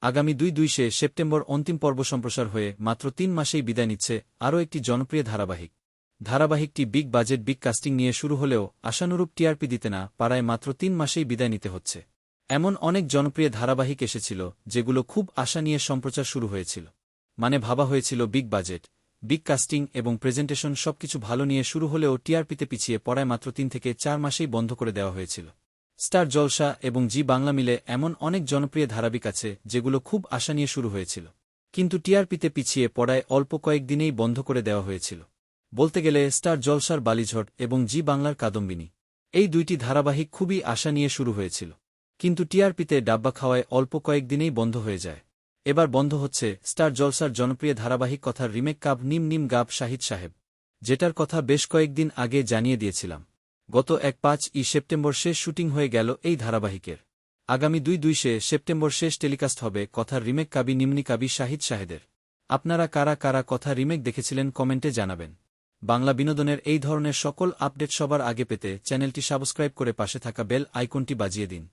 আগামী ২ সেপ্টেম্বর অন্তিম পর্ব সম্প্রসার হয়ে মাত্র ৩ মাসেই বিদায় নিচ্ছে আরও একটি জনপ্রিয় ধারাবাহিকটি বিগ বাজেট বিগ কাস্টিং নিয়ে শুরু হলেও আশানুরূপ টিআরপি দিতে না পারায় মাত্র ৩ মাসেই বিদায় নিতে হচ্ছে। এমন অনেক জনপ্রিয় ধারাবাহিক এসেছিল যেগুলো খুব আশা নিয়ে সম্প্রচার শুরু হয়েছিল, মানে ভাবা হয়েছিল বিগ বাজেট বিগ কাস্টিং এবং প্রেজেন্টেশন সবকিছু ভালো নিয়ে শুরু হলেও টিআরপিতে পিছিয়ে পড়ায় মাত্র ৩ থেকে ৪ মাসেই বন্ধ করে দেওয়া হয়েছিল। স্টার জলসা এবং জি বাংলা মিলে এমন অনেক জনপ্রিয় ধারাবাহিক আছে যেগুলো খুব আশা নিয়ে শুরু হয়েছিল, কিন্তু টিআরপিতে পিছিয়ে পড়ায় অল্প কয়েকদিনেই বন্ধ করে দেওয়া হয়েছিল। বলতে গেলে স্টার জলসার বালিঝড় এবং জি বাংলার কাদম্বিনী, এই দুইটি ধারাবাহিক খুবই আশা নিয়ে শুরু হয়েছিল, কিন্তু টিআরপিতে ডাব্বা খাওয়ায় অল্প কয়েকদিনেই বন্ধ হয়ে যায়। এবার বন্ধ হচ্ছে স্টার জলসার জনপ্রিয় ধারাবাহিক কথার রিমেক কাব নিম নিম গাব শাহিদ সাহেব, যেটার কথা বেশ কয়েকদিন আগে জানিয়ে দিয়েছিলাম। গত ১-৫ সেপ্টেম্বর শেষ শুটিং হয়ে গেল এই ধারাবাহিকের। আগামী ২ সেপ্টেম্বর শেষ টেলিকাস্ট হবে কথার রিমেক কাবি নিম্নি কাবি শাহিদ সাহেদের। আপনারা কারা কারা কথা রিমেক দেখেছিলেন কমেন্টে জানাবেন। বাংলা বিনোদনের এই ধরনের সকল আপডেট সবার আগে পেতে চ্যানেলটি সাবস্ক্রাইব করে পাশে থাকা বেল আইকনটি বাজিয়ে দিন।